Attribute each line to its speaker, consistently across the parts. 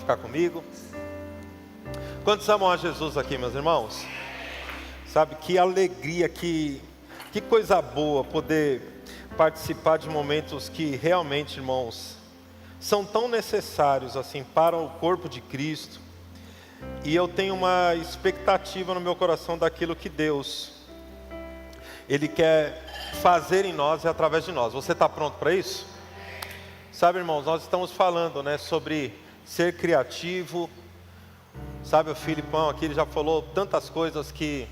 Speaker 1: ficar comigo? Quantos amam a Jesus aqui, meus irmãos? Sabe, que alegria, que coisa boa poder participar de momentos que realmente, irmãos, são tão necessários assim para o corpo de Cristo. E eu tenho uma expectativa no meu coração daquilo que Deus, Ele quer fazer em nós e através de nós. Você está pronto para isso? Sabe, irmãos, nós estamos falando, sobre ser criativo. Sabe, o Filipão aqui, ele já falou tantas coisas que,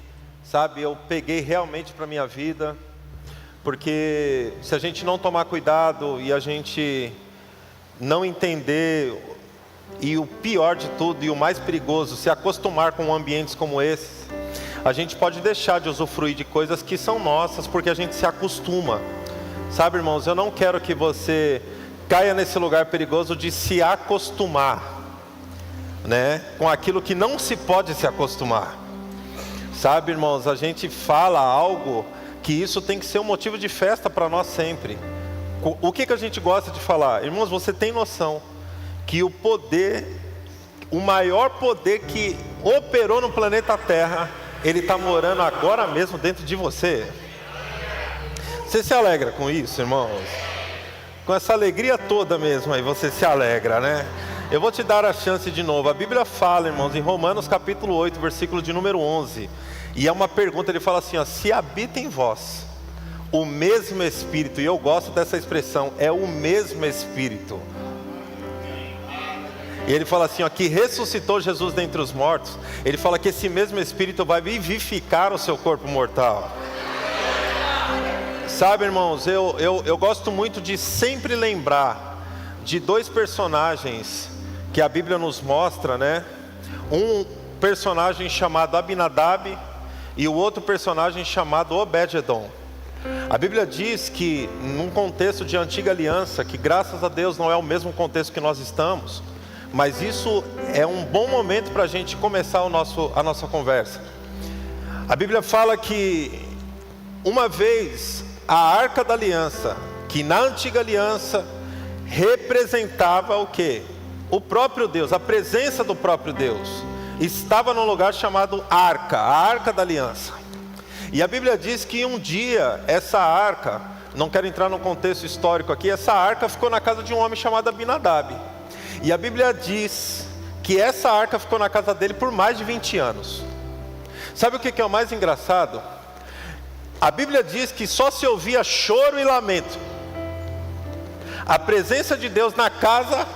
Speaker 1: eu peguei realmente para a minha vida. Porque se a gente não tomar cuidado e a gente não entender, e o pior de tudo e o mais perigoso, se acostumar com ambientes como esses, a gente pode deixar de usufruir de coisas que são nossas, porque a gente se acostuma. Sabe, irmãos, eu não quero que você caia nesse lugar perigoso de se acostumar, com aquilo que não se pode se acostumar. Sabe, irmãos, a gente fala algo que isso tem que ser um motivo de festa para nós sempre. O que a gente gosta de falar? Irmãos, você tem noção que o maior poder que operou no planeta Terra, ele está morando agora mesmo dentro de você? Você se alegra com isso, irmãos? Com essa alegria toda mesmo aí, você se alegra, Eu vou te dar a chance de novo. A Bíblia fala, irmãos, em Romanos capítulo 8, versículo de número 11. E é uma pergunta, ele fala assim, se habita em vós o mesmo Espírito, e eu gosto dessa expressão, é o mesmo Espírito. E ele fala assim, que ressuscitou Jesus dentre os mortos. Ele fala que esse mesmo Espírito vai vivificar o seu corpo mortal. Sabe, irmãos, eu gosto muito de sempre lembrar de dois personagens que a Bíblia nos mostra, Um personagem chamado Abinadab e o outro personagem chamado Obed-edom. A Bíblia diz que num contexto de antiga aliança, que graças a Deus não é o mesmo contexto que nós estamos, mas isso é um bom momento para a gente começar a nossa conversa. A Bíblia fala que uma vez a Arca da Aliança, que na antiga aliança representava o quê? O próprio Deus, a presença do próprio Deus, estava num lugar chamado Arca, a Arca da Aliança. E a Bíblia diz que um dia essa arca, não quero entrar no contexto histórico aqui, essa arca ficou na casa de um homem chamado Abinadab. E a Bíblia diz que essa arca ficou na casa dele por mais de 20 anos. Sabe o que é o mais engraçado? A Bíblia diz que só se ouvia choro e lamento. A presença de Deus na casa.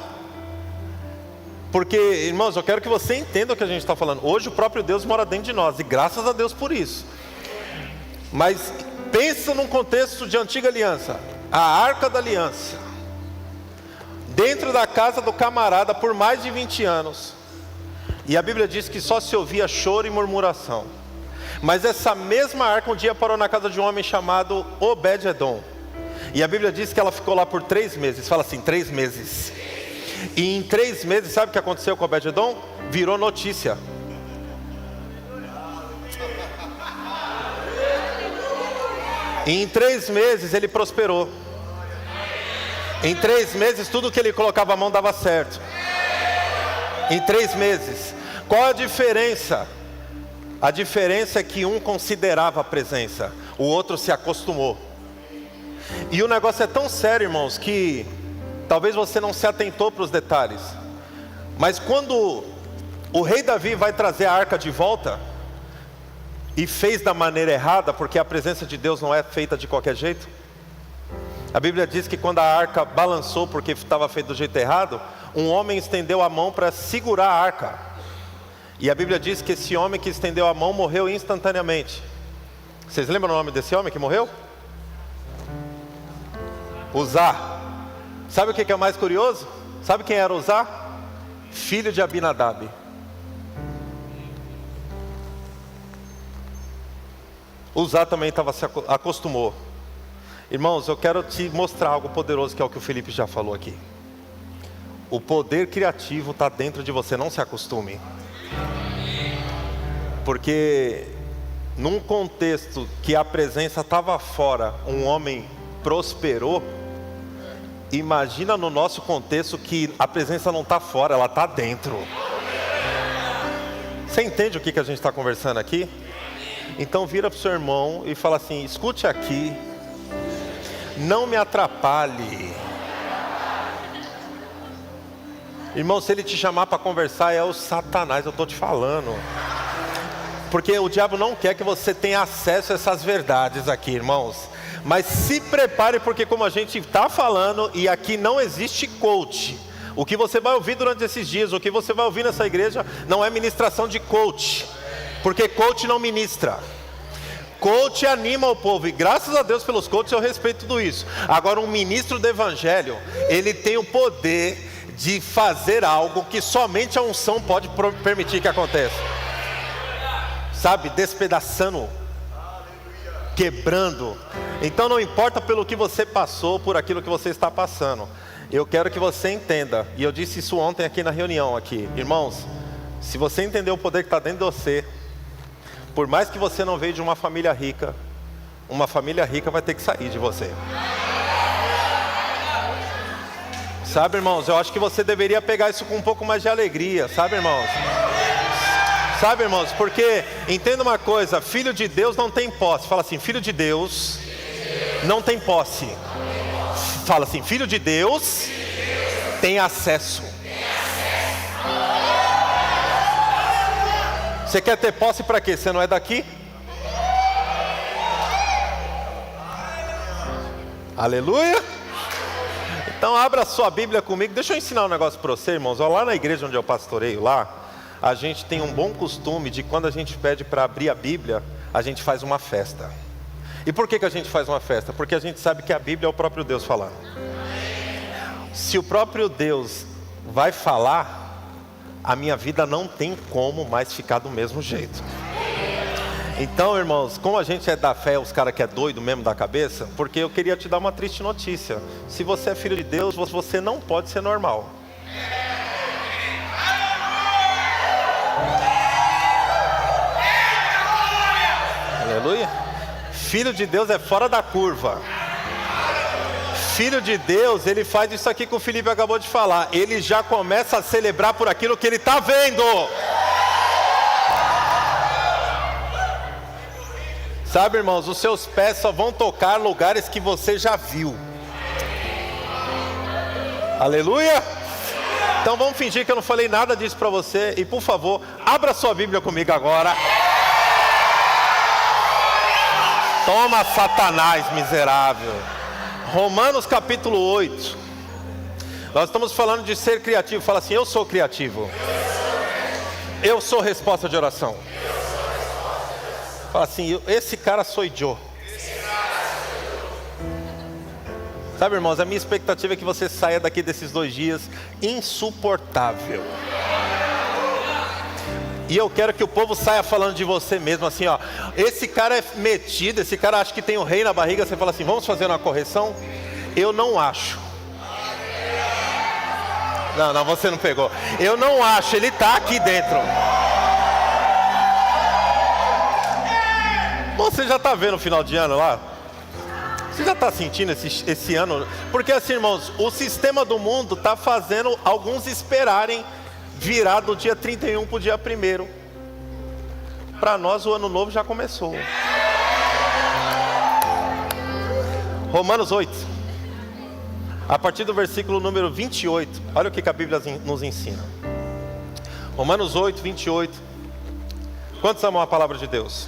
Speaker 1: Porque, irmãos, eu quero que você entenda o que a gente está falando. Hoje o próprio Deus mora dentro de nós, e graças a Deus por isso. Mas pensa num contexto de antiga aliança, a Arca da Aliança, dentro da casa do camarada por mais de 20 anos. E a Bíblia diz que só se ouvia choro e murmuração. Mas essa mesma arca um dia parou na casa de um homem chamado Obed-edom. E a Bíblia diz que ela ficou lá por 3 meses. Fala assim, 3 meses. E em 3 meses, sabe o que aconteceu com Obed-edom? Virou notícia. E em 3 meses ele prosperou. Em 3 meses tudo que ele colocava a mão dava certo. Em 3 meses. Qual a diferença? A diferença é que um considerava a presença, o outro se acostumou. E o negócio é tão sério, irmãos, que talvez você não se atentou para os detalhes. Mas quando o rei Davi vai trazer a arca de volta, e fez da maneira errada, porque a presença de Deus não é feita de qualquer jeito. A Bíblia diz que quando a arca balançou porque estava feita do jeito errado, um homem estendeu a mão para segurar a arca. E a Bíblia diz que esse homem que estendeu a mão morreu instantaneamente. Vocês lembram o nome desse homem que morreu? Uzá. Sabe o que é o mais curioso? Sabe quem era Uzá? Filho de Abinadab. Uzá também se acostumou. Irmãos, eu quero te mostrar algo poderoso, que é o que o Felipe já falou aqui. O poder criativo está dentro de você, não se acostume. Porque num contexto que a presença estava fora, um homem prosperou. Imagina no nosso contexto que a presença não está fora, ela está dentro. Você entende o que a gente está conversando aqui? Então vira para o seu irmão e fala assim: escute aqui, não me atrapalhe. Irmão, se ele te chamar para conversar, é o Satanás, eu estou te falando. Porque o diabo não quer que você tenha acesso a essas verdades aqui, irmãos. Mas se prepare, porque como a gente está falando, e aqui não existe coach. O que você vai ouvir durante esses dias, o que você vai ouvir nessa igreja, não é ministração de coach. Porque coach não ministra. Coach anima o povo, e graças a Deus pelos coaches eu respeito tudo isso. Agora um ministro do evangelho, ele tem o poder de fazer algo que somente a unção pode permitir que aconteça. Sabe, despedaçando, quebrando. Então não importa pelo que você passou, por aquilo que você está passando. Eu quero que você entenda, e eu disse isso ontem aqui na reunião aqui. Irmãos, se você entender o poder que está dentro de você, por mais que você não veio de uma família rica vai ter que sair de você. Sabe, irmãos, eu acho que você deveria pegar isso com um pouco mais de alegria, sabe, irmãos? Sabe, irmãos, porque, entenda uma coisa, filho de Deus não tem posse. Fala assim, filho de Deus não tem posse. Fala assim, filho de Deus tem acesso. Você quer ter posse para quê? Você não é daqui? Aleluia! Então abra a sua Bíblia comigo. Deixa eu ensinar um negócio para você, irmãos. Lá na igreja onde eu pastoreio lá, a gente tem um bom costume de quando a gente pede para abrir a Bíblia, a gente faz uma festa. E por que a gente faz uma festa? Porque a gente sabe que a Bíblia é o próprio Deus falando. Se o próprio Deus vai falar, a minha vida não tem como mais ficar do mesmo jeito. Então, irmãos, como a gente é da fé, os caras que é doido mesmo da cabeça, porque eu queria te dar uma triste notícia. Se você é filho de Deus, você não pode ser normal. Aleluia. Filho de Deus é fora da curva. Filho de Deus, ele faz isso aqui que o Felipe acabou de falar. Ele já começa a celebrar por aquilo que ele está vendo. Sabe, irmãos, os seus pés só vão tocar lugares que você já viu. Aleluia. Então vamos fingir que eu não falei nada disso para você. E por favor, abra sua Bíblia comigo agora. Toma, Satanás miserável. Romanos capítulo 8. Nós estamos falando de ser criativo. Fala assim, eu sou criativo. Eu sou resposta de oração. Fala assim, esse cara sou eu. Sabe, irmãos, a minha expectativa é que você saia daqui desses 2 dias insuportável. E eu quero que o povo saia falando de você mesmo assim, ó. Esse cara é metido, esse cara acha que tem um rei na barriga. Você fala assim, vamos fazer uma correção? Eu não acho. Não, você não pegou. Eu não acho, ele está aqui dentro. Você já está vendo o final de ano lá? Você já está sentindo esse ano? Porque assim, irmãos, o sistema do mundo está fazendo alguns esperarem virar do dia 31 para o dia 1º. Para nós o ano novo já começou. Romanos 8, a partir do versículo número 28. Olha o que a Bíblia nos ensina. Romanos 8, 28. Quantos amam a palavra de Deus?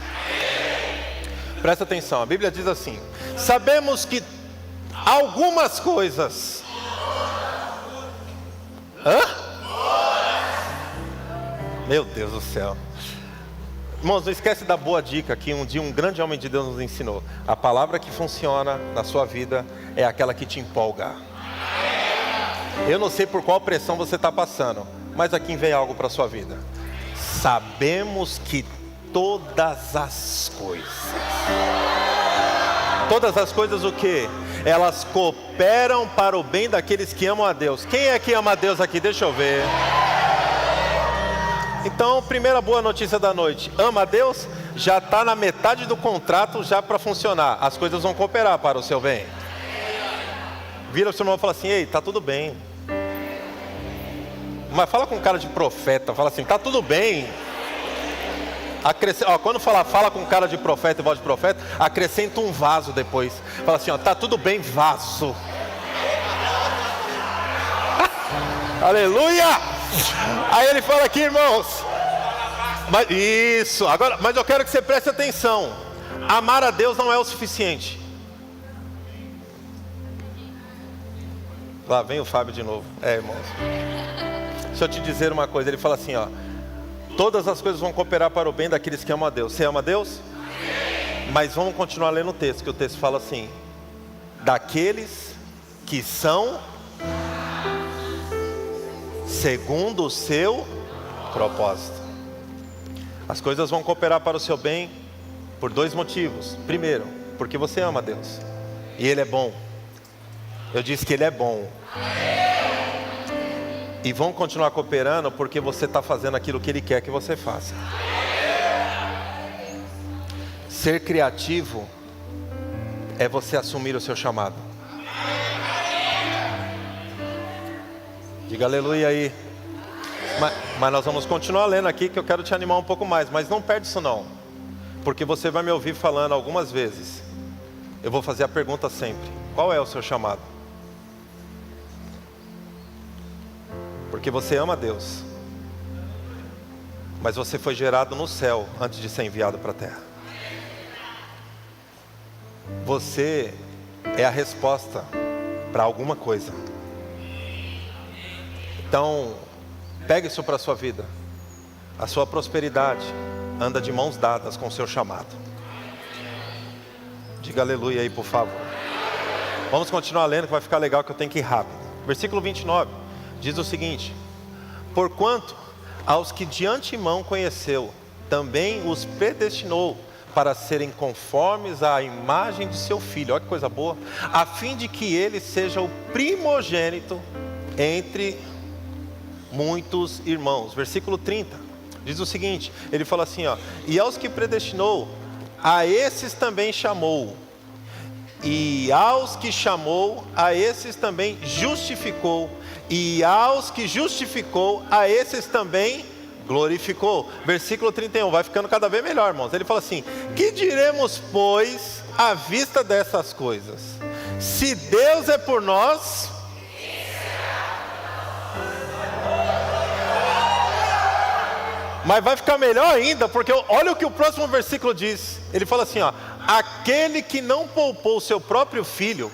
Speaker 1: Presta atenção, a Bíblia diz assim: sabemos que algumas coisas... Meu Deus do céu. Irmãos, não esquece da boa dica que um dia um grande homem de Deus nos ensinou. A palavra que funciona na sua vida é aquela que te empolga. Eu não sei por qual pressão você está passando, mas aqui vem algo para a sua vida. Sabemos que todas as coisas o quê? Elas cooperam para o bem daqueles que amam a Deus. Quem é que ama a Deus aqui? Deixa eu ver. Então, primeira boa notícia da noite: ama a Deus? Já está na metade do contrato já para funcionar. As coisas vão cooperar para o seu bem. Vira para o seu irmão e fala assim: ei, tá tudo bem. Mas fala com cara de profeta, fala assim: tá tudo bem. Quando fala com cara de profeta e voz de profeta, acrescenta um vaso depois. Fala assim: ó, tá tudo bem, vaso. Aleluia! Aí ele fala aqui, irmãos. Mas eu quero que você preste atenção. Amar a Deus não é o suficiente. Lá vem o Fábio de novo. Irmãos, deixa eu te dizer uma coisa. Ele fala assim, ó: todas as coisas vão cooperar para o bem daqueles que amam a Deus. Você ama a Deus? Mas vamos continuar lendo o texto, que o texto fala assim: daqueles que são segundo o seu propósito. As coisas vão cooperar para o seu bem por dois motivos. Primeiro, porque você ama a Deus e Ele é bom. Eu disse que Ele é bom. E vão continuar cooperando porque você está fazendo aquilo que Ele quer que você faça. Ser criativo é você assumir o seu chamado. Diga aleluia aí. Mas nós vamos continuar lendo aqui, que eu quero te animar um pouco mais. Mas não perde isso não, porque você vai me ouvir falando algumas vezes. Eu vou fazer a pergunta sempre: qual é o seu chamado? Porque você ama a Deus, mas você foi gerado no céu antes de ser enviado para a terra. Você é a resposta para alguma coisa. Então, pega isso para a sua vida. A sua prosperidade anda de mãos dadas com o seu chamado. Diga aleluia aí, por favor. Vamos continuar lendo, que vai ficar legal, que eu tenho que ir rápido. Versículo 29 diz o seguinte: porquanto aos que de antemão conheceu, também os predestinou para serem conformes à imagem de seu Filho. Olha que coisa boa. A fim de que ele seja o primogênito entre muitos irmãos. Versículo 30 diz o seguinte, ele fala assim, ó: e aos que predestinou, a esses também chamou, e aos que chamou, a esses também justificou, e aos que justificou, a esses também glorificou. Versículo 31, vai ficando cada vez melhor, irmãos. Ele fala assim: que diremos, pois, à vista dessas coisas? Se Deus é por nós, mas vai ficar melhor ainda, porque olha o que o próximo versículo diz. Ele fala assim, ó: aquele que não poupou o seu próprio filho,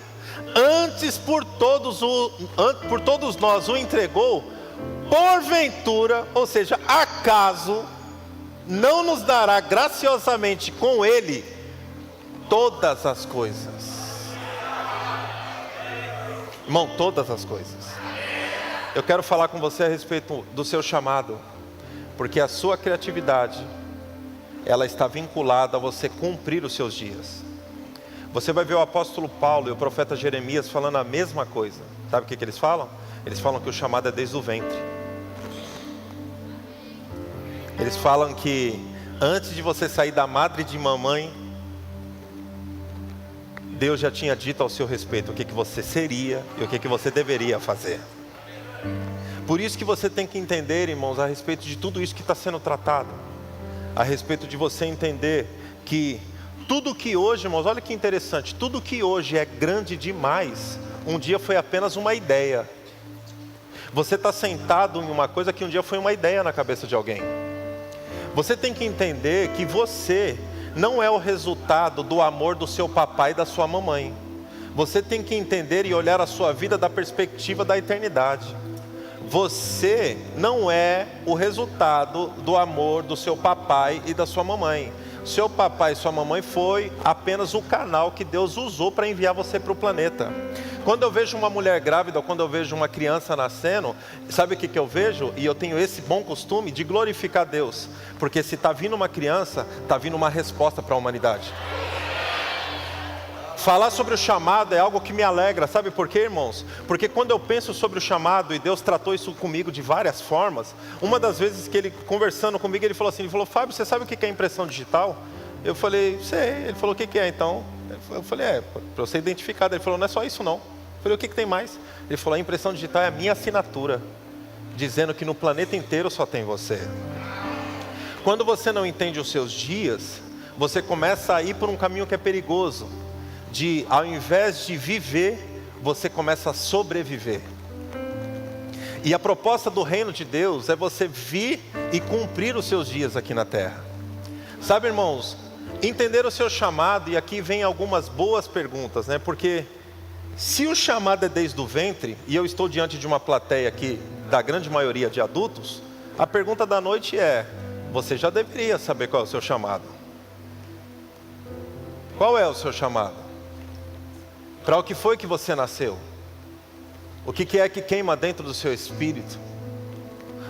Speaker 1: antes por todos nós o entregou, porventura, ou seja, acaso, não nos dará graciosamente com ele todas as coisas? Irmão, todas as coisas. Eu quero falar com você a respeito do seu chamado, porque a sua criatividade, ela está vinculada a você cumprir os seus dias. Você vai ver o apóstolo Paulo e o profeta Jeremias falando a mesma coisa. Sabe o que eles falam? Eles falam que o chamado é desde o ventre. Eles falam que antes de você sair da madre de mamãe, Deus já tinha dito ao seu respeito o que você seria e o que você deveria fazer. Por isso que você tem que entender, irmãos, a respeito de tudo isso que está sendo tratado. A respeito de você entender que tudo que hoje, irmãos, olha que interessante, tudo que hoje é grande demais, um dia foi apenas uma ideia. Você está sentado em uma coisa que um dia foi uma ideia na cabeça de alguém. Você tem que entender que você não é o resultado do amor do seu papai e da sua mamãe. Você tem que entender e olhar a sua vida da perspectiva da eternidade. Você não é o resultado do amor do seu papai e da sua mamãe. Seu papai e sua mamãe foi apenas o canal que Deus usou para enviar você para o planeta. Quando eu vejo uma mulher grávida, ou quando eu vejo uma criança nascendo, sabe o que eu vejo? E eu tenho esse bom costume de glorificar Deus, porque se está vindo uma criança, está vindo uma resposta para a humanidade. Falar sobre o chamado é algo que me alegra, sabe por quê, irmãos? Porque quando eu penso sobre o chamado, e Deus tratou isso comigo de várias formas, uma das vezes que ele, conversando comigo, ele falou assim, Fábio, você sabe o que é impressão digital? Eu falei, sei. Ele falou, o que é então? Eu falei, para eu ser identificado. Ele falou, não é só isso não. Eu falei, o que tem mais? Ele falou, a impressão digital é a minha assinatura, dizendo que no planeta inteiro só tem você. Quando você não entende os seus dias, você começa a ir por um caminho que é perigoso. Ao invés de viver, você começa a sobreviver. E a proposta do reino de Deus é você vir e cumprir os seus dias aqui na terra. Sabe, irmãos, entender o seu chamado, e aqui vem algumas boas perguntas, né? Porque se o chamado é desde o ventre, e eu estou diante de uma plateia aqui, da grande maioria de adultos, a pergunta da noite é, você já deveria saber qual é o seu chamado. Qual é o seu chamado? Para o que foi que você nasceu? O que é que queima dentro do seu espírito?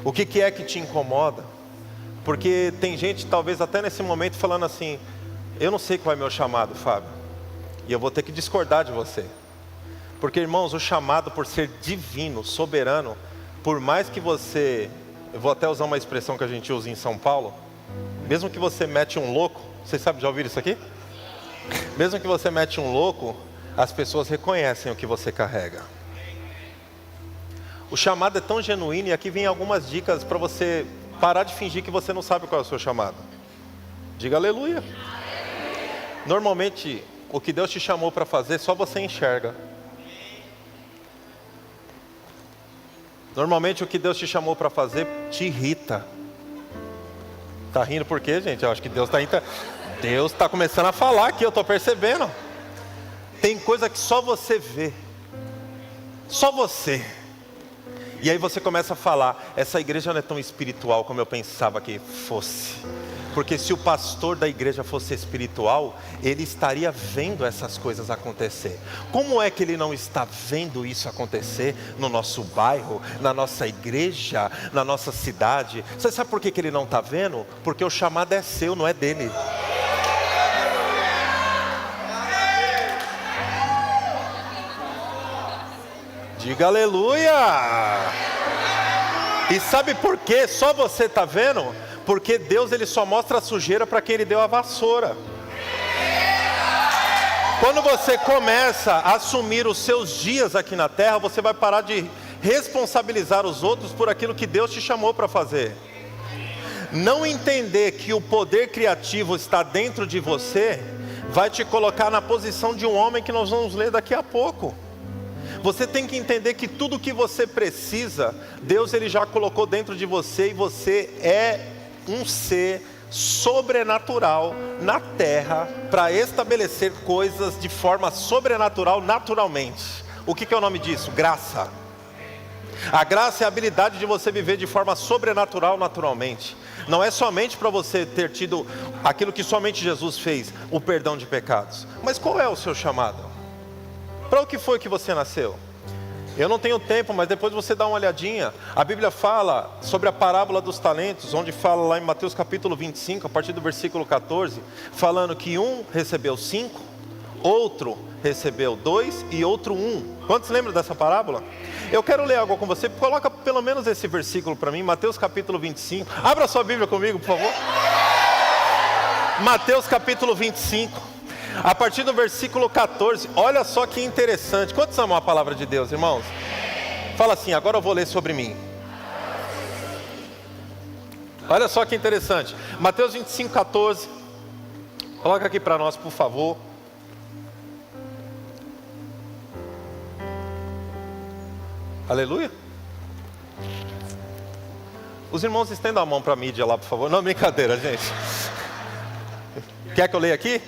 Speaker 1: O que é que te incomoda? Porque tem gente, talvez até nesse momento, falando assim, eu não sei qual é meu chamado, Fábio. E eu vou ter que discordar de você. Porque, irmãos, o chamado por ser divino, soberano, por mais que você, eu vou até usar uma expressão que a gente usa em São Paulo, mesmo que você mete um louco, vocês sabem, já ouviram isso aqui? Mesmo que você mete um louco, as pessoas reconhecem o que você carrega. O chamado é tão genuíno, e aqui vem algumas dicas para você parar de fingir que você não sabe qual é o seu chamado. Diga aleluia. Normalmente, o que Deus te chamou para fazer, só você enxerga. Normalmente, o que Deus te chamou para fazer, te irrita. Tá rindo por quê, gente? Eu acho que Deus está começando a falar aqui, eu estou percebendo. Tem coisa que só você vê. Só você. E aí você começa a falar, essa igreja não é tão espiritual como eu pensava que fosse. Porque se o pastor da igreja fosse espiritual, ele estaria vendo essas coisas acontecer. Como é que ele não está vendo isso acontecer no nosso bairro, na nossa igreja, na nossa cidade? Você sabe por que ele não está vendo? Porque o chamado é seu, não é dele. Diga aleluia! E sabe por que só você está vendo? Porque Deus, ele só mostra a sujeira para quem ele deu a vassoura. Quando você começa a assumir os seus dias aqui na terra, você vai parar de responsabilizar os outros por aquilo que Deus te chamou para fazer. Não entender que o poder criativo está dentro de você, vai te colocar na posição de um homem que nós vamos ler daqui a pouco. Você tem que entender que tudo que você precisa, Deus ele já colocou dentro de você, e você é um ser sobrenatural na terra para estabelecer coisas de forma sobrenatural naturalmente. O que é o nome disso? Graça. A graça é a habilidade de você viver de forma sobrenatural naturalmente. Não é somente para você ter tido aquilo que somente Jesus fez, o perdão de pecados. Mas qual é o seu chamado? Para o que foi que você nasceu? Eu não tenho tempo, mas depois você dá uma olhadinha. A Bíblia fala sobre a parábola dos talentos, onde fala lá em Mateus capítulo 25, a partir do versículo 14, falando que um recebeu 5, outro recebeu 2 e outro 1. Quantos lembram dessa parábola? Eu quero ler algo com você, coloca pelo menos esse versículo para mim, Mateus capítulo 25. Abra sua Bíblia comigo, por favor. Mateus capítulo 25. A partir do versículo 14, olha só que interessante. Quantos amam a palavra de Deus, irmãos? Fala assim, agora eu vou ler sobre mim. Olha só que interessante. Mateus 25, 14. Coloca aqui para nós, por favor. Aleluia. Os irmãos estendam a mão para a mídia lá, por favor. Não, brincadeira, gente. Quer que eu leia aqui?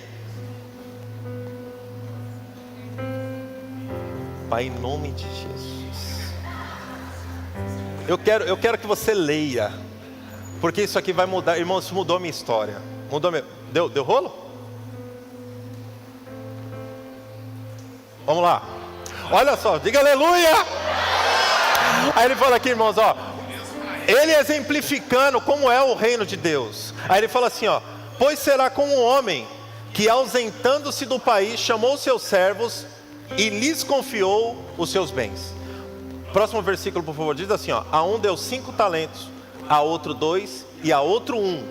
Speaker 1: Pai, em nome de Jesus, eu quero que você leia, porque isso aqui vai mudar, irmãos, isso mudou a minha história. Deu rolo? Vamos lá. Olha só, diga aleluia. Aí ele fala aqui, irmãos, ó, ele exemplificando como é o reino de Deus. Aí ele fala assim, ó, pois será como um homem que, ausentando-se do país, chamou seus servos e lhes confiou os seus bens. Próximo versículo, por favor, diz assim, ó, a um deu 5 talentos, a outro 2 e a outro 1.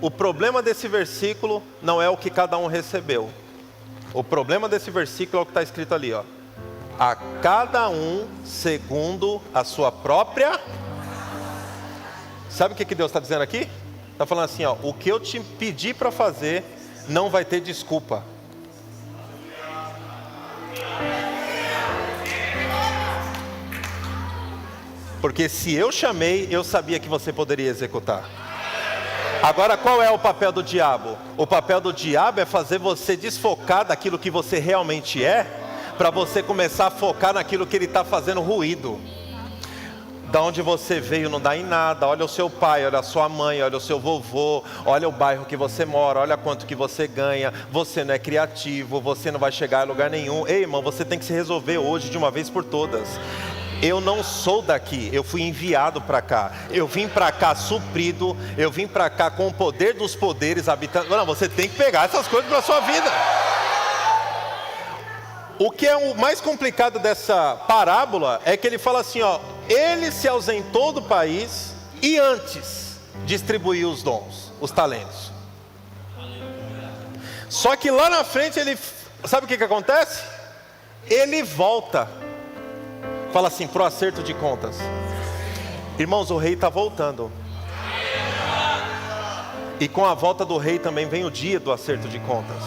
Speaker 1: O problema desse versículo não é o que cada um recebeu. O problema desse versículo é o que está escrito ali, ó. a cada um segundo a sua própria. Sabe o que Deus está dizendo aqui? Está falando assim, ó, o que eu te pedi para fazer não vai ter desculpa. Porque se eu chamei, eu sabia que você poderia executar. Agora, qual é o papel do diabo? O papel do diabo é fazer você desfocar daquilo que você realmente é, para você começar a focar naquilo que ele está fazendo ruído. Da onde você veio não dá em nada. Olha o seu pai, olha a sua mãe, olha o seu vovô, olha o bairro que você mora, olha quanto que você ganha. Você não é criativo, você não vai chegar a lugar nenhum. Ei, irmão, você tem que se resolver hoje de uma vez por todas. Eu não sou daqui, eu fui enviado para cá. Eu vim para cá suprido, eu vim para cá com o poder dos poderes habitando. Não, você tem que pegar essas coisas para a sua vida. O que é o mais complicado dessa parábola é que ele fala assim, ó, ele se ausentou do país e antes distribuiu os dons, os talentos. Só que lá na frente ele, sabe o que acontece? Ele volta. Fala assim, pro acerto de contas. Irmãos, o rei está voltando. E com a volta do rei também vem o dia do acerto de contas.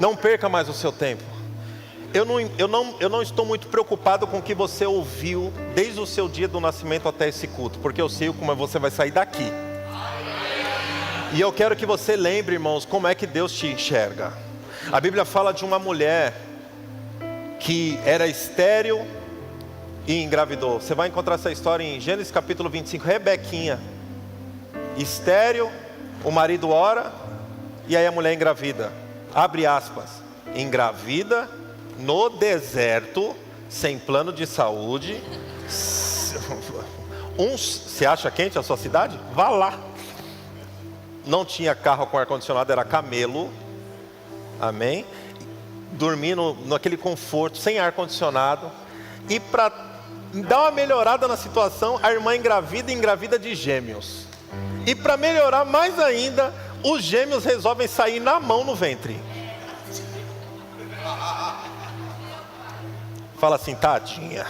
Speaker 1: Não perca mais o seu tempo. Eu não estou muito preocupado com o que você ouviu desde o seu dia do nascimento até esse culto, porque eu sei como você vai sair daqui. E eu quero que você lembre, irmãos, como é que Deus te enxerga. A Bíblia fala de uma mulher que era estéril e engravidou. Você vai encontrar essa história em Gênesis capítulo 25. Rebequinha, estéril, o marido ora, e aí a mulher engravida. Abre aspas, engravida no deserto, sem plano de saúde. Você acha quente a sua cidade? Vá lá. Não tinha carro com ar-condicionado, era camelo. Amém? Dormindo naquele conforto, sem ar-condicionado. E para dar uma melhorada na situação, a irmã engravida de gêmeos. E para melhorar mais ainda, os gêmeos resolvem sair na mão no ventre. Fala assim, tadinha.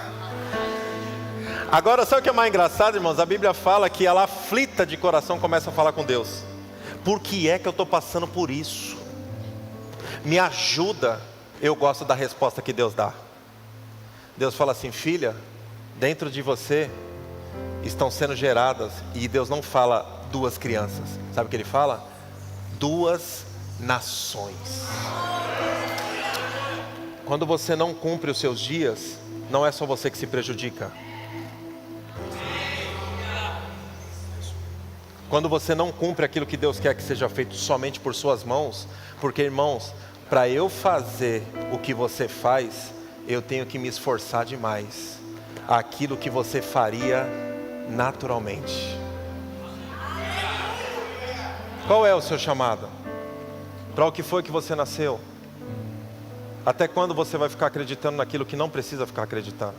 Speaker 1: Agora, sabe o que é mais engraçado, irmãos? A Bíblia fala que ela, aflita de coração, começa a falar com Deus. Por que é que eu estou passando por isso? Me ajuda. Eu gosto da resposta que Deus dá. Deus fala assim, filha, dentro de você estão sendo geradas, e Deus não fala duas crianças. Sabe o que Ele fala? Duas nações. Quando você não cumpre os seus dias, não é só você que se prejudica. Quando você não cumpre aquilo que Deus quer que seja feito somente por suas mãos, porque, irmãos, para eu fazer o que você faz, eu tenho que me esforçar demais. Aquilo que você faria naturalmente. Qual é o seu chamado? Para o que foi que você nasceu? Até quando você vai ficar acreditando naquilo que não precisa ficar acreditando?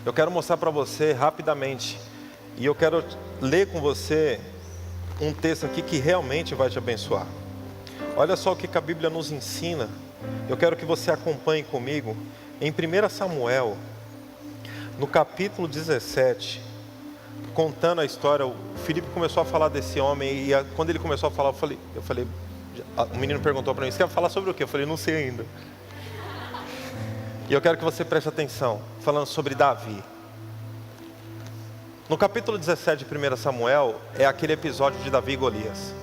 Speaker 1: Eu quero mostrar para você rapidamente, e eu quero ler com você um texto aqui que realmente vai te abençoar. Olha só o que a Bíblia nos ensina. Eu quero que você acompanhe comigo em 1 Samuel, no capítulo 17, contando a história. O Felipe começou a falar desse homem, e quando ele começou a falar, eu falei, o menino perguntou para mim, você quer falar sobre o quê? Eu falei, não sei ainda. E eu quero que você preste atenção, falando sobre Davi. No capítulo 17 de 1 Samuel, é aquele episódio de Davi e Golias.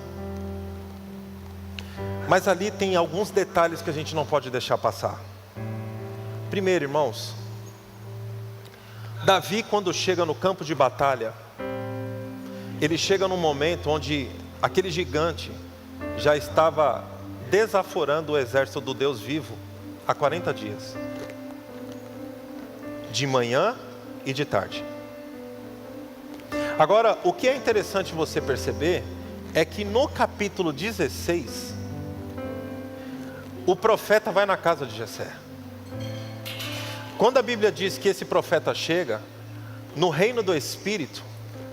Speaker 1: Mas ali tem alguns detalhes que a gente não pode deixar passar. Primeiro, irmãos, Davi, quando chega no campo de batalha, ele chega num momento onde aquele gigante já estava desaforando o exército do Deus vivo há 40 dias. De manhã e de tarde. Agora, o que é interessante você perceber é que no capítulo 16, o profeta vai na casa de Jessé. Quando a Bíblia diz que esse profeta chega, no reino do Espírito,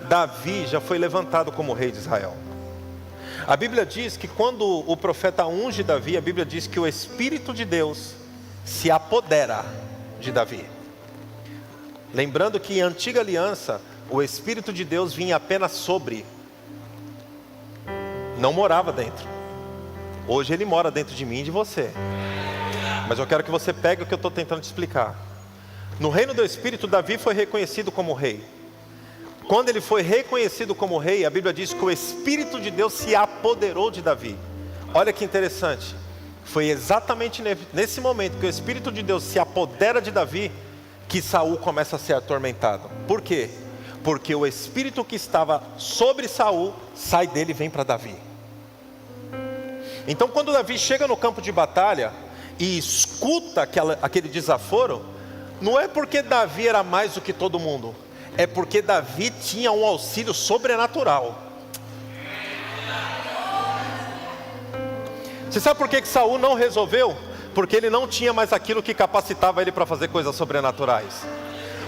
Speaker 1: Davi já foi levantado como rei de Israel. A Bíblia diz que quando o profeta unge Davi, a Bíblia diz que o Espírito de Deus se apodera de Davi. Lembrando que em antiga aliança, o Espírito de Deus vinha apenas sobre, não morava dentro. Hoje ele mora dentro de mim e de você. Mas eu quero que você pegue o que eu estou tentando te explicar. No reino do Espírito, Davi foi reconhecido como rei. Quando ele foi reconhecido como rei, a Bíblia diz que o Espírito de Deus se apoderou de Davi. Olha que interessante. Foi exatamente nesse momento que o Espírito de Deus se apodera de Davi, que Saul começa a ser atormentado. Por quê? Porque o Espírito que estava sobre Saul, sai dele e vem para Davi. Então quando Davi chega no campo de batalha, e escuta aquele desaforo, não é porque Davi era mais do que todo mundo, é porque Davi tinha um auxílio sobrenatural. Você sabe por que Saul não resolveu? Porque ele não tinha mais aquilo que capacitava ele para fazer coisas sobrenaturais.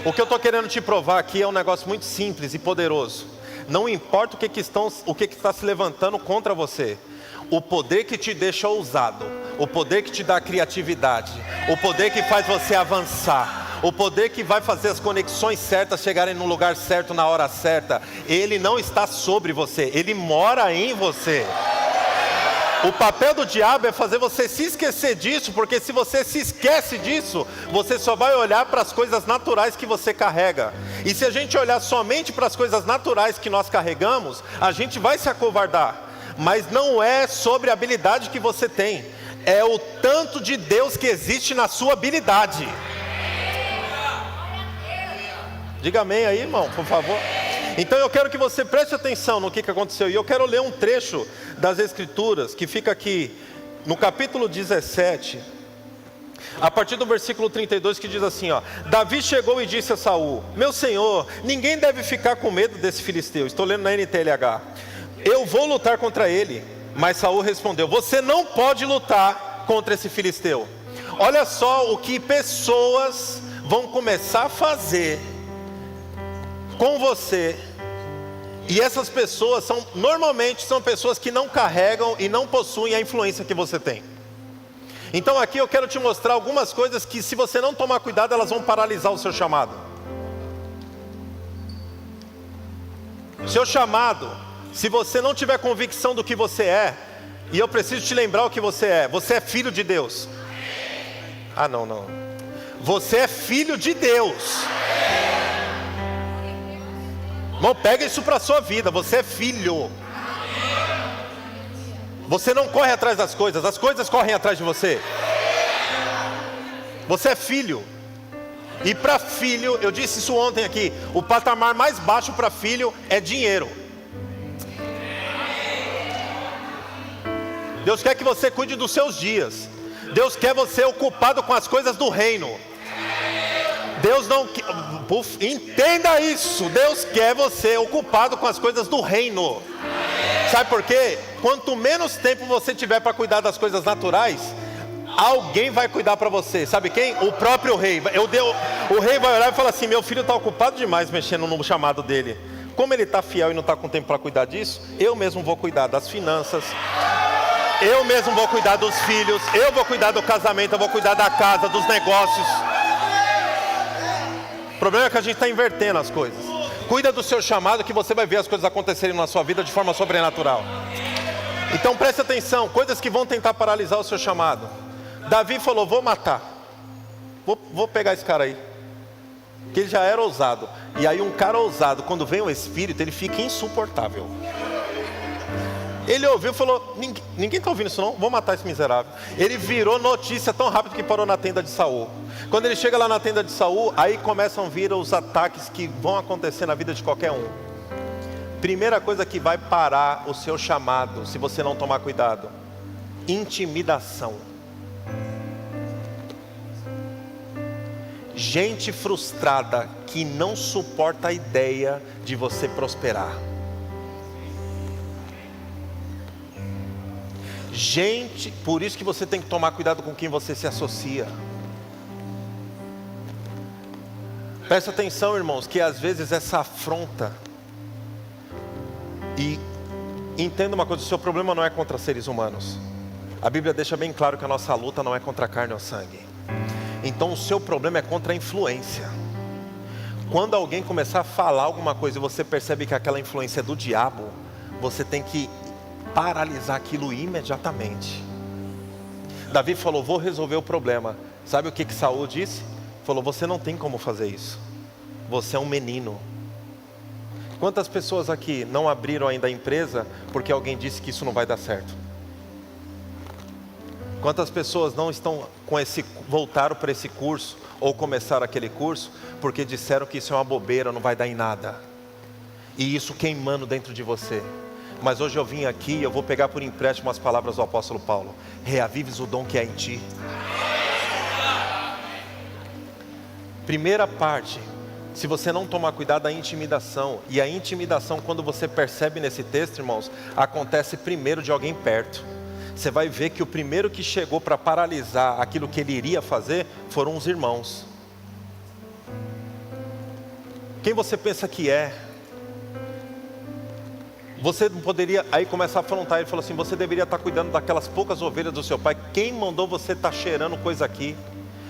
Speaker 1: O que eu estou querendo te provar aqui é um negócio muito simples e poderoso. Não importa o que está se levantando contra você, o poder que te deixa ousado, o poder que te dá criatividade, o poder que faz você avançar, o poder que vai fazer as conexões certas chegarem no lugar certo na hora certa, ele não está sobre você, ele mora em você. O papel do diabo é fazer você se esquecer disso, porque se você se esquece disso, você só vai olhar para as coisas naturais que você carrega. E se a gente olhar somente para as coisas naturais que nós carregamos, a gente vai se acovardar. Mas não é sobre a habilidade que você tem, é o tanto de Deus que existe na sua habilidade. Diga amém aí, irmão, por favor. Então eu quero que você preste atenção no que aconteceu. E eu quero ler um trecho das Escrituras, que fica aqui no capítulo 17, a partir do versículo 32, que diz assim, ó: Davi chegou e disse a Saul: meu senhor, ninguém deve ficar com medo desse filisteu. Estou lendo na NTLH. Eu vou lutar contra ele. Mas Saul respondeu: você não pode lutar contra esse filisteu. Olha só o que pessoas vão começar a fazer com você. E essas pessoas normalmente são pessoas que não carregam e não possuem a influência que você tem. Então aqui eu quero te mostrar algumas coisas que, se você não tomar cuidado, elas vão paralisar o seu chamado. Seu chamado, se você não tiver convicção do que você é, e eu preciso te lembrar o que você é filho de Deus. Ah, não. Você é filho de Deus. Irmão, pega isso para a sua vida, você é filho. Você não corre atrás das coisas, as coisas correm atrás de você. Você é filho. E para filho, eu disse isso ontem aqui, o patamar mais baixo para filho é dinheiro. Deus quer que você cuide dos seus dias. Deus quer você ocupado com as coisas do reino. Deus não... entenda isso. Deus quer você ocupado com as coisas do reino. Sabe por quê? Quanto menos tempo você tiver para cuidar das coisas naturais, alguém vai cuidar para você. Sabe quem? O próprio rei. O rei vai olhar e falar assim: meu filho está ocupado demais mexendo no chamado dele. Como ele está fiel e não está com tempo para cuidar disso, eu mesmo vou cuidar das finanças, eu mesmo vou cuidar dos filhos, eu vou cuidar do casamento, eu vou cuidar da casa, dos negócios. O problema é que a gente está invertendo as coisas. Cuida do seu chamado, que você vai ver as coisas acontecerem na sua vida de forma sobrenatural. Então preste atenção, coisas que vão tentar paralisar o seu chamado. Davi falou: vou matar, vou pegar esse cara aí, que ele já era ousado. E aí um cara ousado, quando vem o Espírito, ele fica insuportável. Ele ouviu e falou: ninguém está ouvindo isso não, vou matar esse miserável. Ele virou notícia tão rápido que parou na tenda de Saul. Quando ele chega lá na tenda de Saul, aí começam a vir os ataques que vão acontecer na vida de qualquer um. Primeira coisa que vai parar o seu chamado, se você não tomar cuidado: intimidação. Gente frustrada que não suporta a ideia de você prosperar. Gente, por isso que você tem que tomar cuidado com quem você se associa. Presta atenção, irmãos, que às vezes essa afronta, e entenda uma coisa: o seu problema não é contra seres humanos. A Bíblia deixa bem claro que a nossa luta não é contra a carne ou sangue. Então o seu problema é contra a influência. Quando alguém começar a falar alguma coisa e você percebe que aquela influência é do diabo, você tem que paralisar aquilo imediatamente. Davi falou, vou resolver o problema. Sabe o que Saul disse? Falou, você não tem como fazer isso. Você é um menino. Quantas pessoas aqui não abriram ainda a empresa porque alguém disse que isso não vai dar certo? Quantas pessoas não estão voltaram para esse curso ou começaram aquele curso porque disseram que isso é uma bobeira, não vai dar em nada? E isso queimando dentro de você. Mas hoje eu vim aqui e eu vou pegar por empréstimo as palavras do apóstolo Paulo. Reavives o dom que há em ti. Primeira parte, se você não tomar cuidado, a intimidação. E a intimidação, quando você percebe nesse texto, irmãos, acontece primeiro de alguém perto. Você vai ver que o primeiro que chegou para paralisar aquilo que ele iria fazer, foram os irmãos. Quem você pensa que é? Você não poderia, aí começa a afrontar, ele falou assim, você deveria estar cuidando daquelas poucas ovelhas do seu pai. Quem mandou você estar cheirando coisa aqui?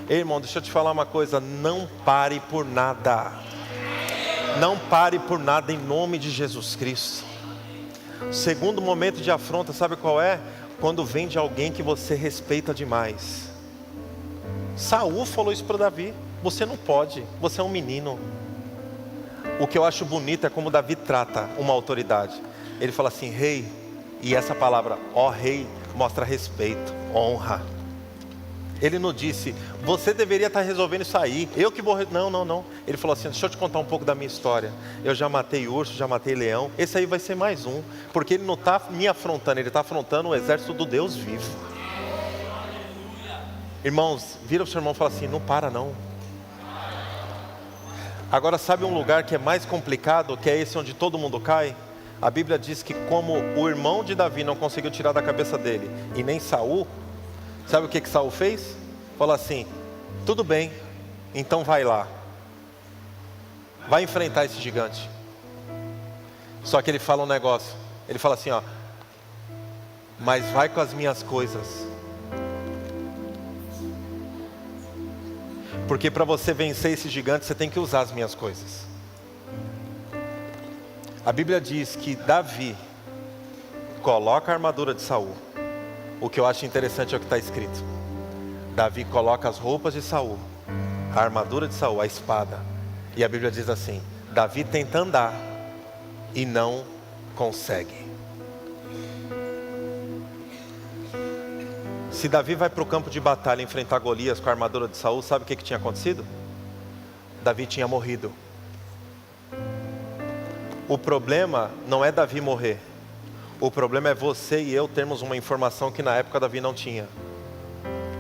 Speaker 1: Ei, irmão, deixa eu te falar uma coisa, não pare por nada. Não pare por nada em nome de Jesus Cristo. O segundo momento de afronta, sabe qual é? Quando vem de alguém que você respeita demais. Saul falou isso para Davi, você não pode, você é um menino. O que eu acho bonito é como Davi trata uma autoridade. Ele fala assim, rei, e essa palavra, ó rei, mostra respeito, honra. Ele não disse, você deveria estar resolvendo isso aí, eu que vou... Não. Ele falou assim, deixa eu te contar um pouco da minha história. Eu já matei urso, já matei leão, esse aí vai ser mais um. Porque ele não está me afrontando, ele está afrontando o exército do Deus vivo. Irmãos, vira para o seu irmão e fala assim, não para não. Agora sabe um lugar que é mais complicado, que é esse onde todo mundo cai? A Bíblia diz que como o irmão de Davi não conseguiu tirar da cabeça dele, e nem Saul, sabe o que Saul fez? Falou assim, tudo bem, então vai lá. Vai enfrentar esse gigante. Só que ele fala um negócio, ele fala assim, ó, mas vai com as minhas coisas. Porque para você vencer esse gigante, você tem que usar as minhas coisas. A Bíblia diz que Davi coloca a armadura de Saul. O que eu acho interessante é o que está escrito. Davi coloca as roupas de Saul, a armadura de Saul, a espada. E a Bíblia diz assim, Davi tenta andar e não consegue. Se Davi vai para o campo de batalha enfrentar Golias com a armadura de Saul, sabe o que tinha acontecido? Davi tinha morrido. O problema não é Davi morrer. O problema é você e eu termos uma informação que na época Davi não tinha.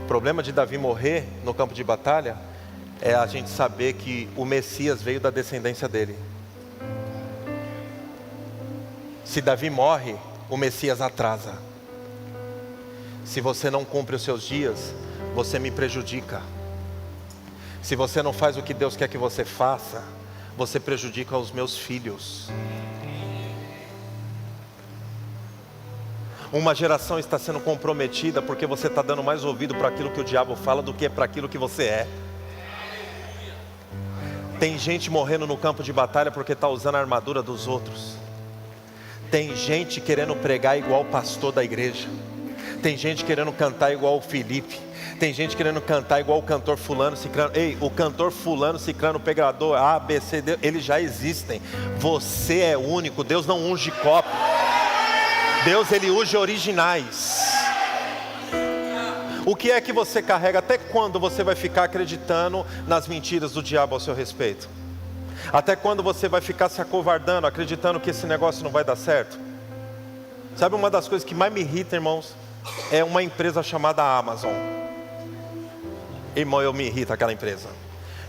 Speaker 1: O problema de Davi morrer no campo de batalha é a gente saber que o Messias veio da descendência dele. Se Davi morre, o Messias atrasa. Se você não cumpre os seus dias, você me prejudica. Se você não faz o que Deus quer que você faça, você prejudica os meus filhos. Uma geração está sendo comprometida porque você está dando mais ouvido para aquilo que o diabo fala do que para aquilo que você é. Tem gente morrendo no campo de batalha porque está usando a armadura dos outros. Tem gente querendo pregar igual o pastor da igreja. Tem gente querendo cantar igual o Felipe. Tem gente querendo cantar igual o cantor fulano, ciclano. Ei, o cantor fulano, ciclano, pregador A, B, C, D, eles já existem. Você é único, Deus não unge copo. Deus, Ele unge originais. O que é que você carrega? Até quando você vai ficar acreditando nas mentiras do diabo ao seu respeito? Até quando você vai ficar se acovardando, acreditando que esse negócio não vai dar certo? Sabe uma das coisas que mais me irrita, irmãos? É uma empresa chamada Amazon. Irmão, eu me irrita aquela empresa.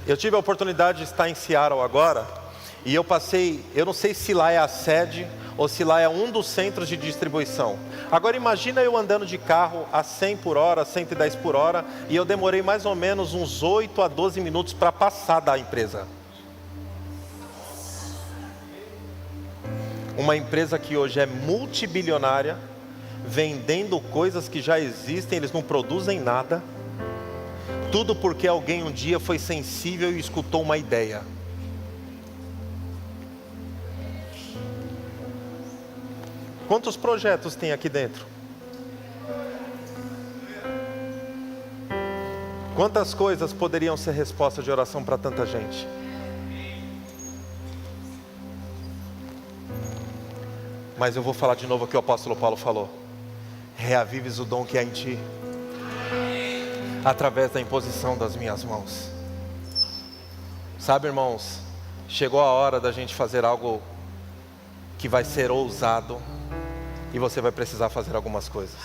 Speaker 1: Eu tive a oportunidade de estar em Seattle agora, e eu passei, eu não sei se lá é a sede, ou se lá é um dos centros de distribuição. Agora imagina eu andando de carro a 100 por hora, 110 por hora, e eu demorei mais ou menos uns 8 a 12 minutos para passar da empresa. Uma empresa que hoje é multibilionária, vendendo coisas que já existem, eles não produzem nada. Tudo porque alguém um dia foi sensível e escutou uma ideia. Quantos projetos tem aqui dentro? Quantas coisas poderiam ser resposta de oração para tanta gente? Mas eu vou falar de novo o que o apóstolo Paulo falou. Reavives o dom que há em ti, através da imposição das minhas mãos. Sabe, irmãos, chegou a hora da gente fazer algo que vai ser ousado, e você vai precisar fazer algumas coisas.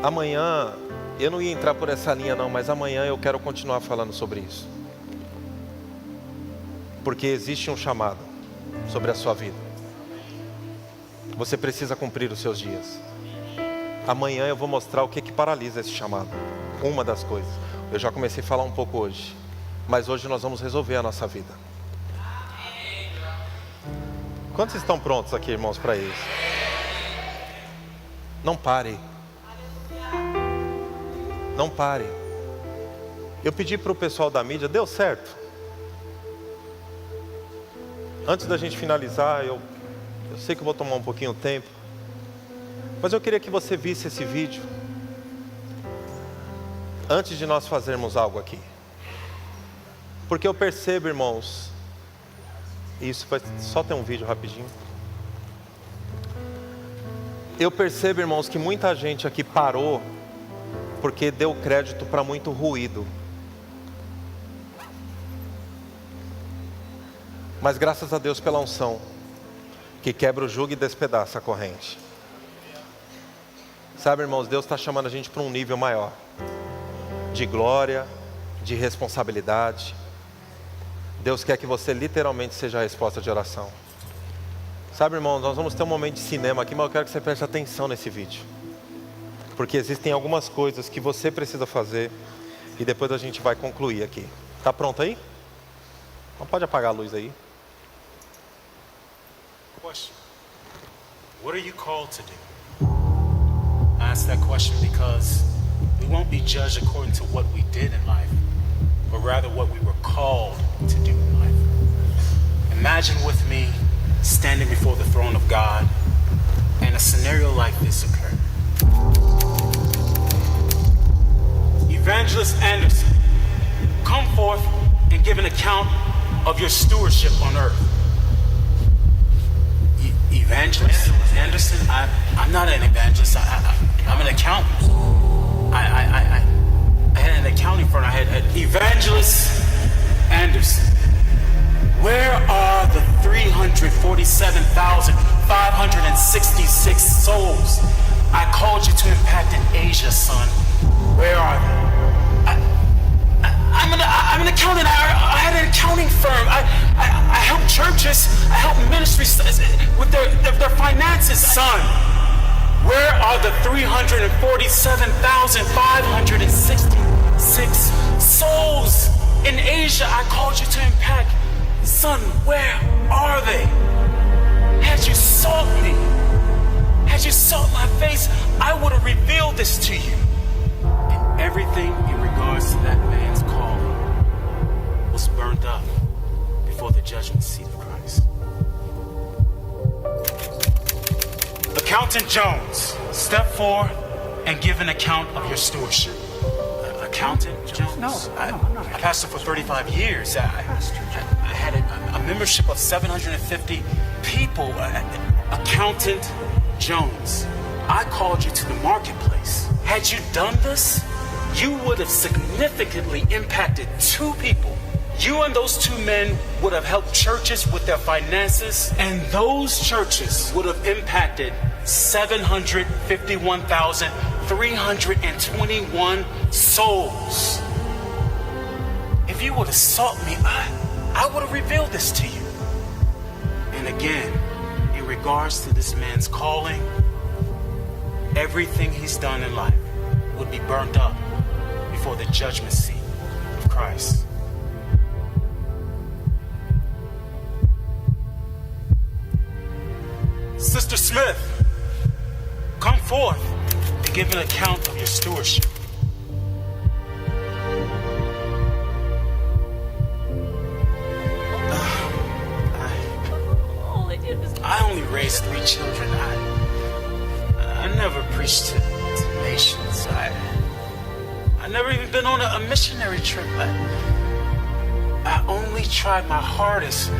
Speaker 1: Amanhã, eu não ia entrar por essa linha não, mas amanhã eu quero continuar falando sobre isso. Porque existe um chamado sobre a sua vida. Você precisa cumprir os seus dias. Amanhã eu vou mostrar o que paralisa esse chamado. Uma das coisas. Eu já comecei a falar um pouco hoje, mas hoje nós vamos resolver a nossa vida. Quantos estão prontos aqui, irmãos, para isso? Não pare. Não pare. Eu pedi para o pessoal da mídia, deu certo? Antes da gente finalizar, eu sei que eu vou tomar um pouquinho de tempo, mas eu queria que você visse esse vídeo antes de nós fazermos algo aqui. Porque eu percebo, irmãos, isso vai só ter um vídeo rapidinho. Eu percebo, irmãos, que muita gente aqui parou porque deu crédito para muito ruído. Mas graças a Deus pela unção que quebra o jugo e despedaça a corrente. Sabe, irmãos, Deus está chamando a gente para um nível maior de glória, de responsabilidade. Deus quer que você literalmente seja a resposta de oração. Sabe, irmãos, nós vamos ter um momento de cinema aqui, mas eu quero que você preste atenção nesse vídeo, porque existem algumas coisas que você precisa fazer e depois a gente vai concluir aqui. Tá pronto aí? Não pode apagar a luz aí.
Speaker 2: Question. What are you called to do? I ask that question because we won't be judged according to what we did in life, but rather what we were called to do in life. Imagine with me standing before the throne of God and a scenario like this occurred. Evangelist Anderson, come forth and give an account of your stewardship on earth. Evangelist Anderson? I'm not an evangelist. I'm an accountant. I had an accounting firm. I had Evangelist Anderson. Where are the 347,566 souls I called you to impact in Asia, son? Where are they? I'm an accountant. I had an accounting firm. I help churches. I help ministries with their finances, son. Where are the 347,566 souls in Asia I called you to impact? Son, where are they? Had you sought me, had you sought my face, I would have revealed this to you. And everything in regards to that man's calling was burned up before the judgment seat of Christ. Accountant Jones, step forward and give an account of your stewardship. Accountant Jones?
Speaker 3: No, I'm not.
Speaker 2: I pastored for 35 years. I had a membership of 750 people. Accountant Jones, I called you to the marketplace. Had you done this, you would have significantly impacted 2 people. You and those 2 men would have helped churches with their finances, and those churches would have impacted 751,321 souls. If you would have sought me, I would have revealed this to you. And again, in regards to this man's calling, everything he's done in life would be burned up before the judgment seat of Christ. Sister Smith, come forth and give an account of your stewardship. I only raised 3 children. I never preached to nations. I never even been on a missionary trip. I only tried my hardest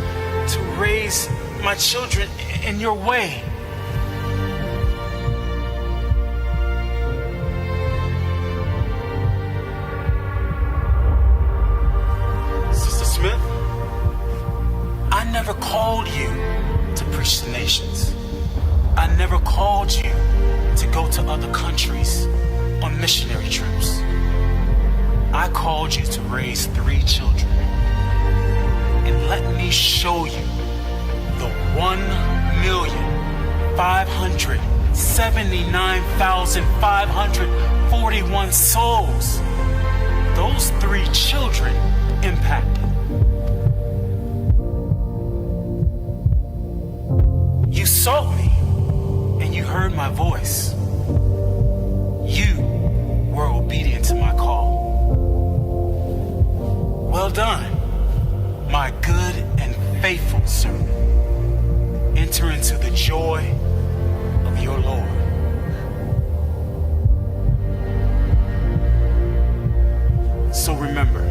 Speaker 2: to raise my children in your way. Sister Smith, I never called you to preach to nations. I never called you to go to other countries on missionary trips. I called you to raise 3 children. And let me show you the 1,579,541 souls those 3 children impacted. You sought me and you heard my voice. You were obedient to my call. Well done, my good and faithful servant. Enter into the joy of your Lord. So remember,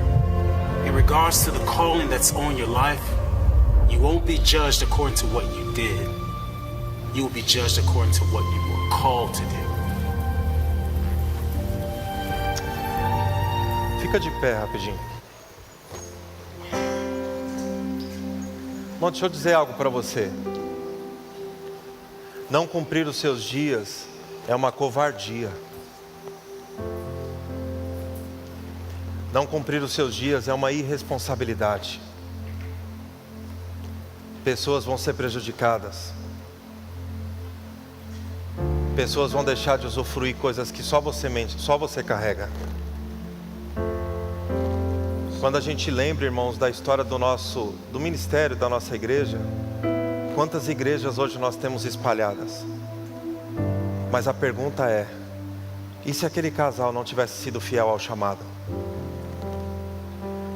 Speaker 2: in regards to the calling that's on your life, you won't be judged according to what you did. You will be judged according to what you were called to do.
Speaker 1: Fica de pé rapidinho. Bom, deixa eu dizer algo para você. Não cumprir os seus dias é uma covardia. Não cumprir os seus dias é uma irresponsabilidade. Pessoas vão ser prejudicadas. Pessoas vão deixar de usufruir coisas que só você carrega. Quando a gente lembra, irmãos, da história do ministério da nossa igreja, quantas igrejas hoje nós temos espalhadas? Mas a pergunta é, e se aquele casal não tivesse sido fiel ao chamado?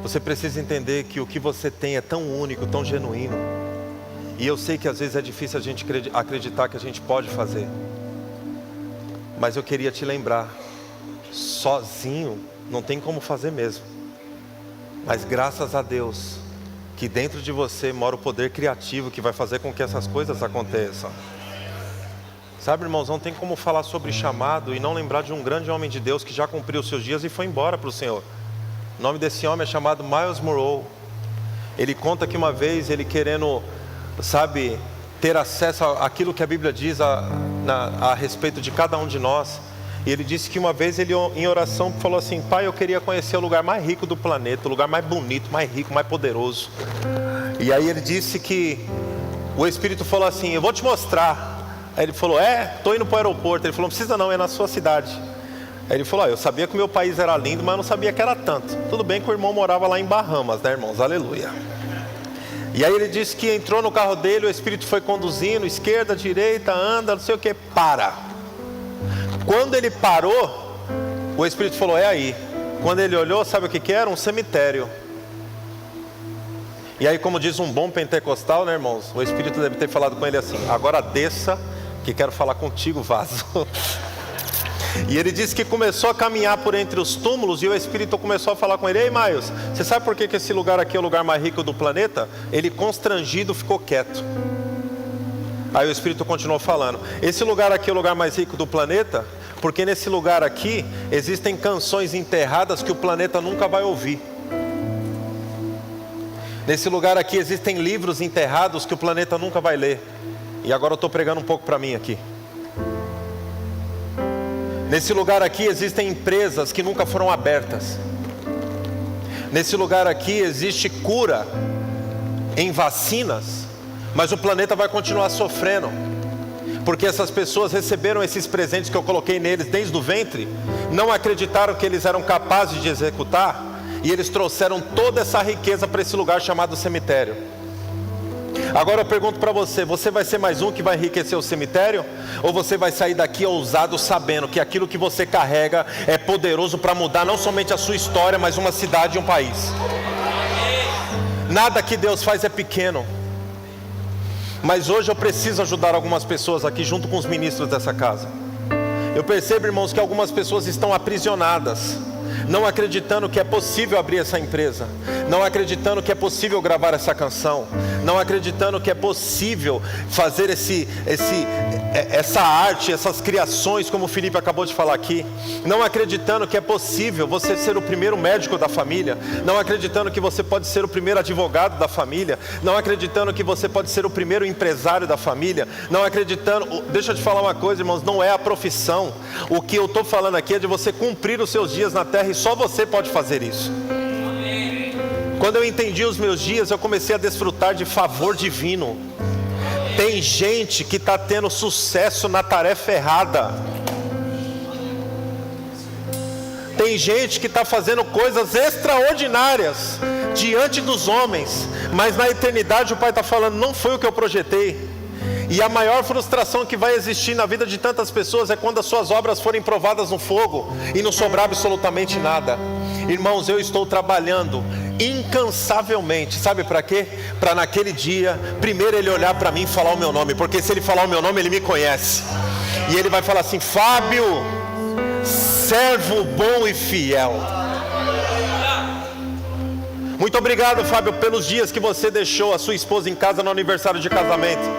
Speaker 1: Você precisa entender que o que você tem é tão único, tão genuíno. E eu sei que às vezes é difícil a gente acreditar que a gente pode fazer. Mas eu queria te lembrar, sozinho não tem como fazer mesmo. Mas graças a Deus, que dentro de você mora o poder criativo que vai fazer com que essas coisas aconteçam. Sabe, irmãos, não tem como falar sobre chamado e não lembrar de um grande homem de Deus que já cumpriu os seus dias e foi embora para o Senhor. O nome desse homem é chamado Myles Munroe. Ele conta que uma vez ele querendo, sabe, ter acesso àquilo que a Bíblia diz a respeito de cada um de nós. E ele disse que uma vez ele em oração falou assim: Pai, eu queria conhecer o lugar mais rico do planeta, o lugar mais bonito, mais rico, mais poderoso. E aí ele disse que o Espírito falou assim: eu vou te mostrar. Aí ele falou: estou indo para o aeroporto. Ele falou: não precisa não, é na sua cidade. Aí ele falou: eu sabia que o meu país era lindo, mas eu não sabia que era tanto. Tudo bem que o irmão morava lá em Bahamas, né, irmãos? Aleluia. E aí ele disse que entrou no carro dele, o Espírito foi conduzindo, esquerda, direita, anda, não sei o que, para. Quando ele parou, o Espírito falou: é aí. Quando ele olhou, sabe o que era? Um cemitério. E aí, como diz um bom pentecostal, né, irmãos? O Espírito deve ter falado com ele assim: agora desça, que quero falar contigo, vaso. E ele disse que começou a caminhar por entre os túmulos, e o Espírito começou a falar com ele: ei, Myles, você sabe por que esse lugar aqui é o lugar mais rico do planeta? Ele, constrangido, ficou quieto. Aí o Espírito continuou falando: esse lugar aqui é o lugar mais rico do planeta, porque nesse lugar aqui existem canções enterradas que o planeta nunca vai ouvir. Nesse lugar aqui existem livros enterrados que o planeta nunca vai ler. E agora eu estou pregando um pouco para mim aqui. Nesse lugar aqui existem empresas que nunca foram abertas. Nesse lugar aqui existe cura em vacinas, mas o planeta vai continuar sofrendo, porque essas pessoas receberam esses presentes que eu coloquei neles desde o ventre, não acreditaram que eles eram capazes de executar, e eles trouxeram toda essa riqueza para esse lugar chamado cemitério. Agora eu pergunto para você: você vai ser mais um que vai enriquecer o cemitério? Ou você vai sair daqui ousado, sabendo que aquilo que você carrega é poderoso para mudar não somente a sua história, mas uma cidade e um país? Nada que Deus faz é pequeno. Mas hoje eu preciso ajudar algumas pessoas aqui junto com os ministros dessa casa. Eu percebo, irmãos, que algumas pessoas estão aprisionadas, não acreditando que é possível abrir essa empresa, não acreditando que é possível gravar essa canção, não acreditando que é possível fazer essa arte, essas criações, como o Felipe acabou de falar aqui, não acreditando que é possível você ser o primeiro médico da família, não acreditando que você pode ser o primeiro advogado da família, não acreditando que você pode ser o primeiro empresário da família, não acreditando. Deixa eu te falar uma coisa, irmãos, não é a profissão. O que eu estou falando aqui é de você cumprir os seus dias na terra, e só você pode fazer isso. Quando eu entendi os meus dias, eu comecei a desfrutar de favor divino. Tem gente que está tendo sucesso na tarefa errada. Tem gente que está fazendo coisas extraordinárias diante dos homens, mas na eternidade o Pai está falando, não foi o que eu projetei. E a maior frustração que vai existir na vida de tantas pessoas é quando as suas obras forem provadas no fogo e não sobrar absolutamente nada. Irmãos, eu estou trabalhando incansavelmente, sabe para quê? Para naquele dia, primeiro ele olhar para mim e falar o meu nome, porque se ele falar o meu nome, ele me conhece. E ele vai falar assim: Fábio, servo bom e fiel. Muito obrigado, Fábio, pelos dias que você deixou a sua esposa em casa no aniversário de casamento.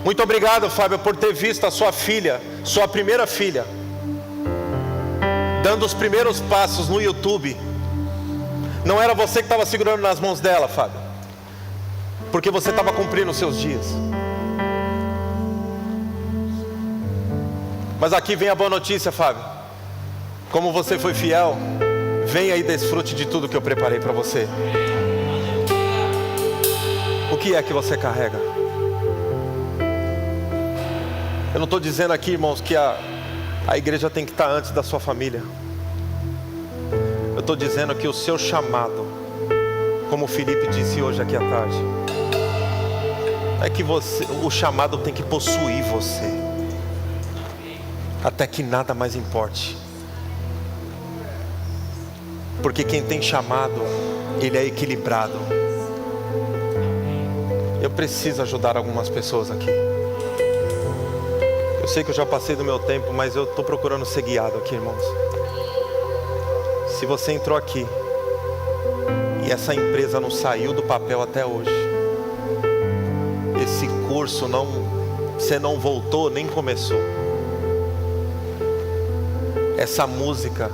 Speaker 1: Muito obrigado, Fábio, por ter visto a sua filha, sua primeira filha, dando os primeiros passos no YouTube. Não era você que estava segurando nas mãos dela, Fábio, porque você estava cumprindo os seus dias. Mas aqui vem a boa notícia, Fábio. Como você foi fiel, venha e desfrute de tudo que eu preparei para você. O que é que você carrega? Eu não estou dizendo aqui, irmãos, que a igreja tem que estar antes da sua família. Eu estou dizendo que o seu chamado, como o Felipe disse hoje aqui à tarde, é que o chamado tem que possuir você, até que nada mais importe. Porque quem tem chamado, ele é equilibrado. Eu preciso ajudar algumas pessoas aqui. Eu sei que eu já passei do meu tempo, mas eu estou procurando ser guiado aqui, irmãos. Se você entrou aqui e essa empresa não saiu do papel até hoje, esse curso você não voltou, nem começou. Essa música,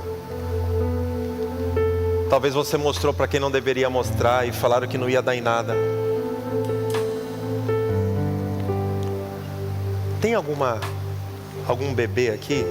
Speaker 1: talvez você mostrou para quem não deveria mostrar e falaram que não ia dar em nada. Tem algum bebê aqui?